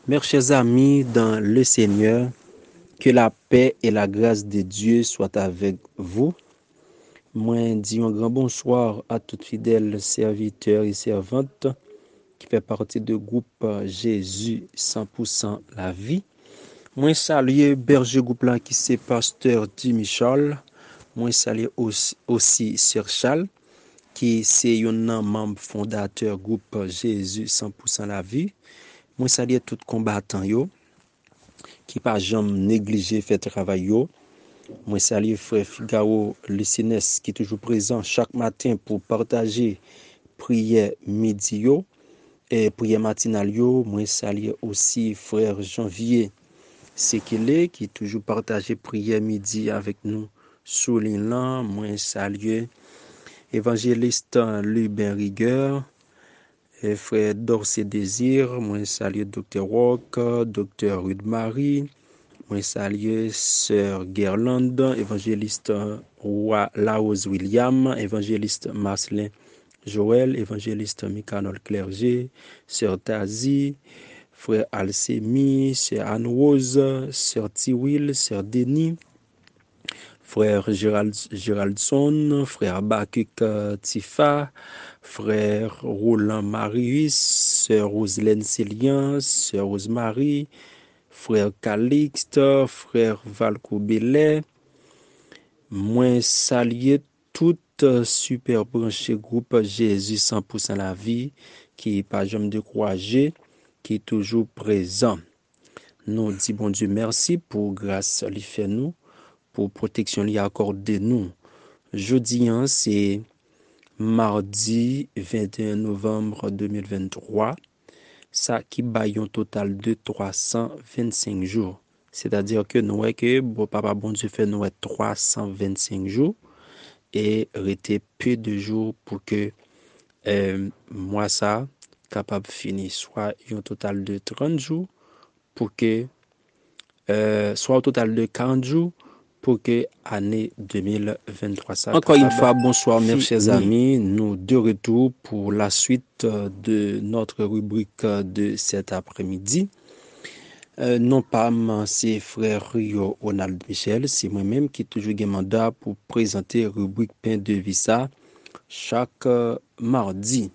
Mes chers amis dans le Seigneur, que la paix et la grâce de Dieu soient avec vous. Moi, dis un grand bonsoir à toutes fidèles serviteurs et servantes qui fait partie du groupe Jésus 100% la vie. Moi, salue berger groupe là qui c'est pasteur Di Michel. Moi, salue aussi Sir Charles qui c'est un membre fondateur groupe Jésus 100% la vie. Moi, salue tout combattant yo qui pas jamais négligé fait travail yo. Moi salue frère Figaro Lucines qui est toujours présent chaque matin pour partager prière midi yo et prière matinale yo. Moi salue aussi frère Janvier Sekele qui toujours partager prière midi avec nous sous l'inland. Moi salue évangéliste Lubin Rigueur et frère Dorsey Désir. Moi salue docteur Rock, docteur Rude Marie. Moi salue sœur Gerland, évangéliste Laos William, évangéliste Marcelin Joël, évangéliste Micanol Clergé, sœur Tazi, frère Alcémy, sœur Anne-Rose, sœur Tiwil, sœur Denis, frère Géraldson, frère Bakuk Tifa, frère Roland Marius, sœur Roselaine Célian, sœur Rosemary, frère Calixte, frère Valco Bellet. Moi saluer toute super branché groupe Jésus 100% la vie qui n'est pas jamais découragé, qui est toujours présent. Nous disons bon Dieu merci pour grâce lui fait nous, pour protection lui accorde nous. Jeudi c'est mardi 21 novembre 2023. Ça qui baille un total de 325 jours. C'est-à-dire que nous que bon papa bon Dieu fait nous 325 jours et rester peu de jours pour que moi ça capable finir soit un total de 30 jours pour que soit au total de 40 jours pour que année 2023 ça. Encore une fois, bonsoir mes chers amis, nous de retour pour la suite de notre rubrique de cet après-midi. Non pas c'est frère Rio Ronald Michel, c'est moi-même qui toujours un mandat pour présenter rubrique Pain de Vissa chaque mardi.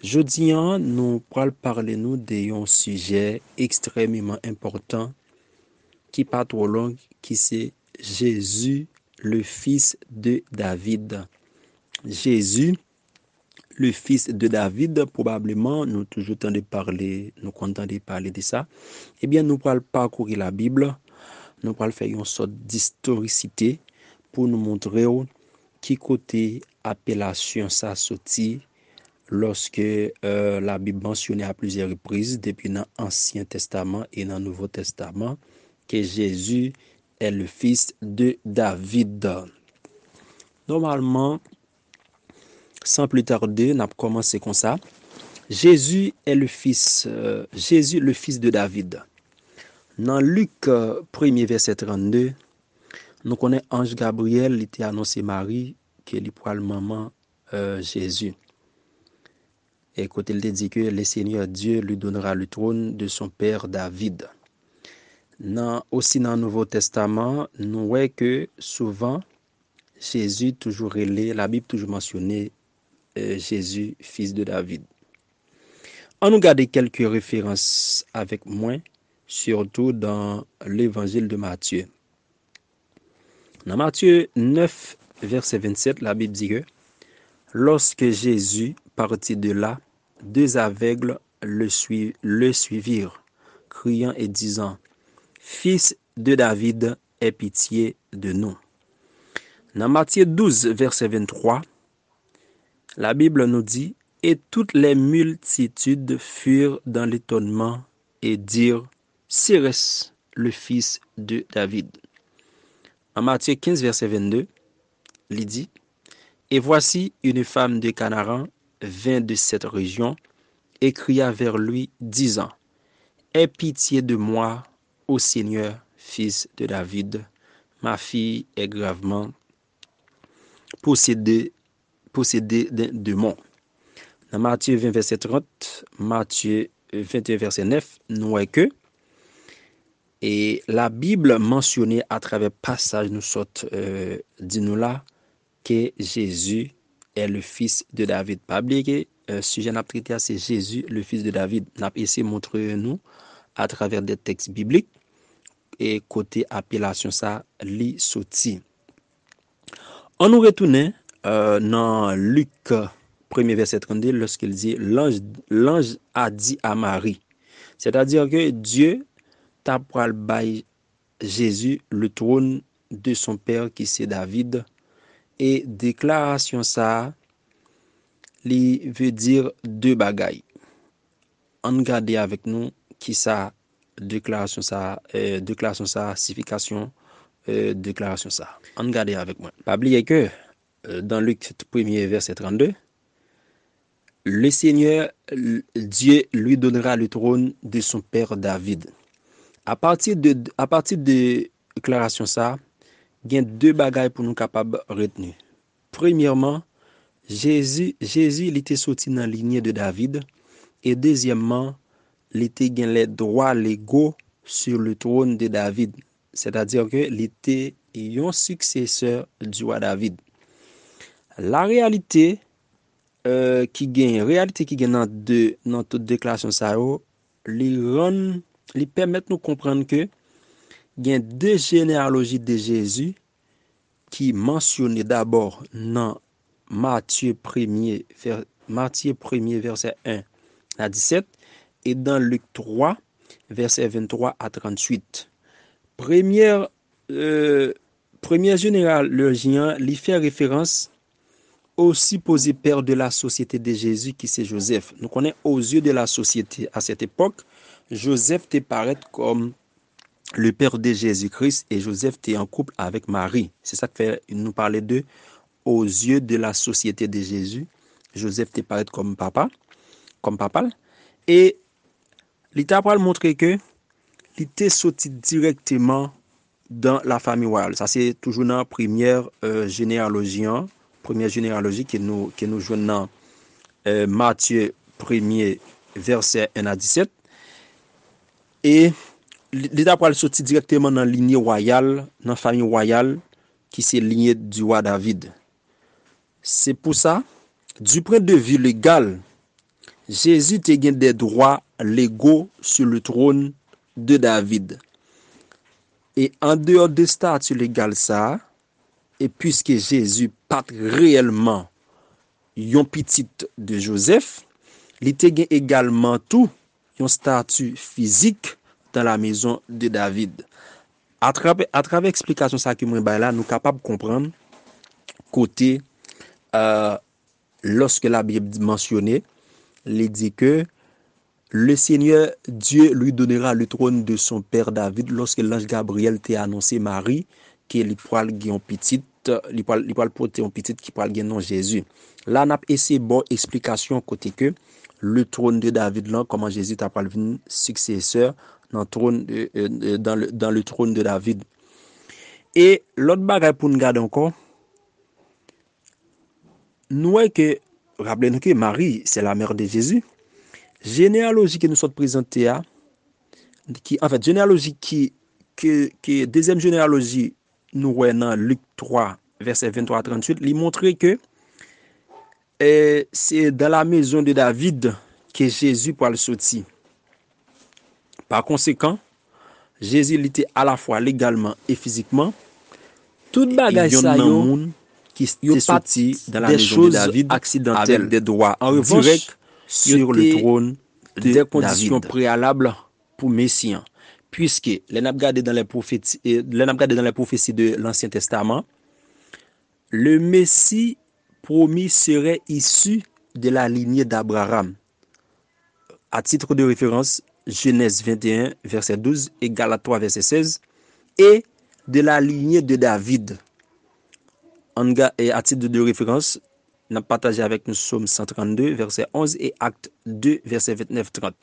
Jeudi, nous allons parler nous d'un sujet extrêmement important qui pas trop long, qui c'est Jésus, le fils de David. Jésus, le fils de David, probablement, nous toujours entendons parler, nous entendons parler de ça. Eh bien, nous allons parcourir la Bible, nous allons faire une sorte d'historicité pour nous montrer qui côté appellation ça sorti lorsque la Bible mentionnait à plusieurs reprises depuis l'Ancien Testament et dans le Nouveau Testament que Jésus est le fils de David. Normalement, sans plus tarder, on a commencé comme ça. Jésus est le fils, Jésus le fils de David. Dans Luc 1er verset 32, nous connaissons ange Gabriel, il était annoncé Marie que il pourra le maman Jésus. Et quand il dit que le Seigneur Dieu lui donnera le trône de son père David. Aussi dans le Nouveau Testament, nous voyons que souvent Jésus toujours relé, la Bible toujours mentionné Jésus fils de David. On nous garde quelques références avec moi, surtout dans l'évangile de Matthieu. Dans Matthieu 9, verset 27, la Bible dit que lorsque Jésus partit de là, deux aveugles le suivirent, criant et disant, Fils de David, aie pitié de nous. Dans Matthieu 12, verset 23, la Bible nous dit, et toutes les multitudes furent dans l'étonnement et dirent, c'est le fils de David. En Matthieu 15, verset 22, il dit, et voici une femme de Canaan vint de cette région et cria vers lui, disant, aie pitié de moi, ô Seigneur, fils de David, ma fille est gravement possédée de démons. Dans Matthieu 20, verset 30, Matthieu 21 verset 9, nous voyons que et la Bible mentionnée à travers passage nous sorte dit nous là que Jésus est le fils de David. Pas oublier que sujet n'a traité c'est Jésus le fils de David. N'a essayé de montrer nous à travers des textes bibliques et côté appellation ça li sorti. On nous retourne dans Luc 1er verset 32 lorsqu'il dit l'ange a dit à Marie. C'est-à-dire que Dieu t'a pral bail Jésus le trône de son père qui c'est David et déclaration ça li veut dire deux bagailles. On regarde avec nous qui ça déclaration ça signification déclaration ça. On regarde avec moi. Pas oublier que dans Luc 1er verset 32 le Seigneur Dieu lui donnera le trône de son père David. À partir de déclaration ça, il y a deux bagailles pour nous capables retenir. Premièrement, Jésus il était sorti dans la lignée de David et deuxièmement, il était gain les droits légaux sur le trône de David. C'est-à-dire que il était un successeur du roi David. La réalité qui gagne dans toute déclaration ça li permet nous comprendre que il y a deux généalogies de Jésus qui mentionnées d'abord dans Matthieu 1er verset 1 à 17 et dans Luc 3 verset 23 à 38. Première généalogien lui fait référence au supposé père de la société de Jésus qui c'est Joseph. Nous connaissons aux yeux de la société à cette époque, Joseph te paraît comme le père de Jésus-Christ et Joseph était en couple avec Marie. C'est ça que fait nous parler de aux yeux de la société de Jésus. Joseph te paraît comme papa. Et l'État va montrer que il était sorti directement dans la famille royale. Ça c'est toujours dans la première généalogie que nous jouons dans Matthieu 1er verset 1 à 17. Et l'État va sortir directement dans la lignée royale, dans la famille royale qui c'est lignée du roi David. C'est pour ça, du point de vue légal, Jésus a gagné des droits légaux sur le trône de David. Et en dehors de statut légal ça, et puisque Jésus pas réellement un petit de Joseph, il a gagné également tout un statut physique dans la maison de David. À travers explication ça que moi là, nous capable comprendre côté lorsque la Bible mentionnait, il dit que le Seigneur Dieu lui donnera le trône de son père David lorsque l'ange Gabriel t'a annoncé Marie qu'il pourra gagner un petit il pourra porter un petit qui pourra gagner nom Jésus. Là n'a essayé bon explication côté que le trône de David là comment Jésus t'a pas venir successeur dans trône dans le trône de David. Et l'autre bagage pour nous garder encore nous voyons que rappelez-nous que Marie c'est la mère de Jésus. Généalogie que nous sommes présentés à qui en fait généalogie qui deuxième généalogie nous voyons dans Luc 3 verset 23 à 38 il montrait que c'est dans la maison de David que Jésus pourra le sortir. Par conséquent, Jésus était à la fois légalement et physiquement tout bagage ça yo qui est sorti dans la maison de David accidentelles avec des droits en revanche direct sur le trône des conditions préalables pour Messie. Puisque les n'a regardé dans les prophéties de l'Ancien Testament, le Messie promis serait issu de la lignée d'Abraham. À titre de référence, Genèse 21 verset 12 et Galates 3 verset 16 et de la lignée de David. Et à titre de référence, on a partagé avec nous Psaume 132 verset 11 et Acte 2 verset 29-30.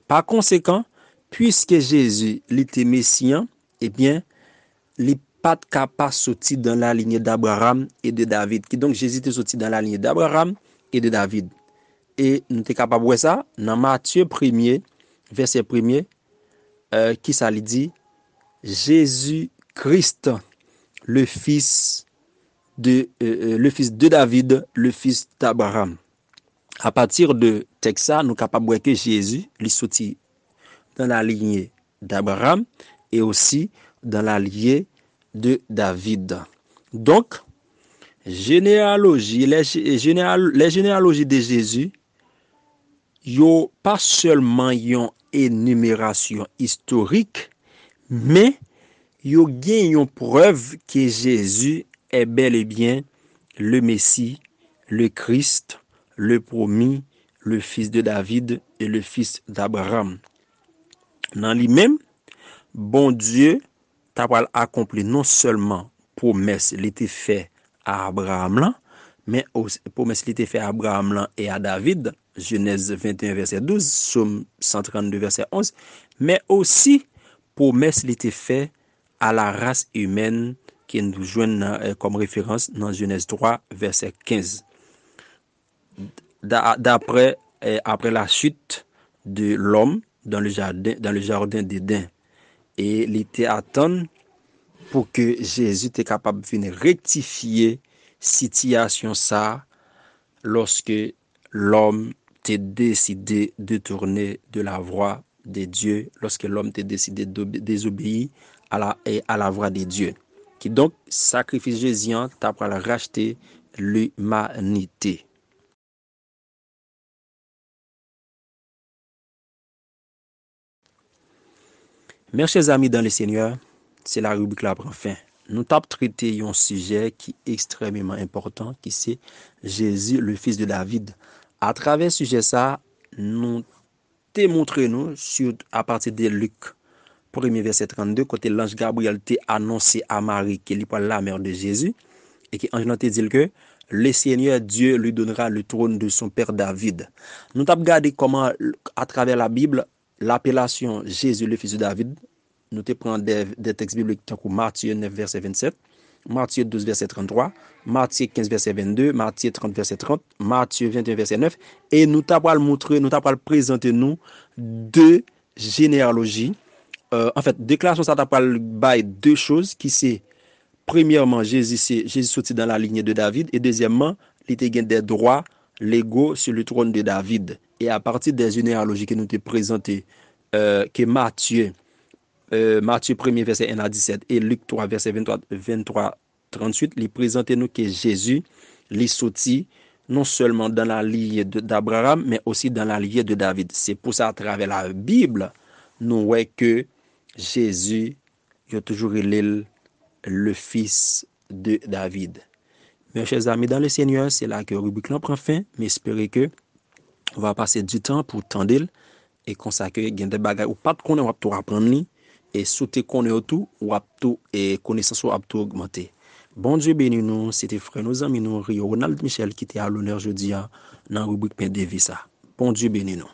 Par conséquent, puisque Jésus était messian, eh bien, il pas capable sorti dans la lignée d'Abraham et de David. Qui donc Jésus était sorti dans la lignée d'Abraham et de David. Et nous sommes capables de voir ça dans Matthieu 1er verset 1er, qui ça lui dit? Jésus-Christ, le fils de David, le fils d'Abraham. À partir de texte ça, nous sommes capables de voir que Jésus, il sorti dans la lignée d'Abraham et aussi dans la lignée de David. Donc, les généalogies de Jésus, yo pas seulement une énumération historique, mais yo gen une preuve que Jésus est bel et bien le Messie, le Christ, le promis, le fils de David et le fils d'Abraham. Dans lui-même, bon Dieu t'a accompli non seulement promesse l'été fait à Abraham là, mais aussi promesse l'été fait à Abraham là et à David, Genèse 21 verset 12, Somme 132 verset 11, mais aussi promesse l'été fait à la race humaine qui nous joignent comme référence dans Genèse 3 verset 15. Après la chute de l'homme dans le jardin d'Éden, et il était attend pour que Jésus était capable de venir rectifier situation ça lorsque l'homme était décidé de tourner de la voie de Dieu, lorsque l'homme était décidé de désobéir à la voie de Dieu. Qui donc sacrifice Jésus pour racheter l'humanité. Mes chers amis dans le Seigneur, c'est la rubrique là prend fin. Nous avons traité un sujet qui est extrêmement important, qui c'est Jésus, le fils de David. À travers ce sujet ça, nous te montré nous à partir de Luc 1er verset 32, côté l'ange Gabriel t'a annoncé à Marie qu'elle est la mère de Jésus et qui ange te dit que le Seigneur Dieu lui donnera le trône de son père David. Nous avons regardé comment à travers la Bible l'appellation Jésus le fils de David, nous te prenons des textes bibliques comme Matthieu 9 verset 27, Matthieu 12 verset 33, Matthieu 15 verset 22, Matthieu 30 verset 30, Matthieu 21 verset 9, et nous t'avons montré, nous t'avons présenté nous deux généalogies. En fait, déclaration ça t'avons bail deux choses qui c'est premièrement Jésus sorti dans la lignée de David et deuxièmement, il était gain des droits légaux sur le trône de David. Et à partir des généalogies que nous t'ai présentées, que Matthieu 1er verset 1 à 17 et Luc 3 verset 23 38, il présente nous que Jésus est sorti non seulement dans la lignée d'Abraham, mais aussi dans la lignée de David. C'est pour ça, à travers la Bible, nous voyons que Jésus a toujours été le fils de David. Mes chers amis dans le Seigneur, c'est là que la rubrique prend fin, mais espérez que on va passer du temps pour tendre et consacrer des bagages ou pas qu'on va tout apprendre et sauter qu'on est tout ou tout et connaissance ou tout augmenter. Bon Dieu béni nous, c'était frère nos amis nous Rio Ronald Michel qui était à l'honneur jeudi dans la rubrique Pain de vie ça. Bon Dieu béni nous.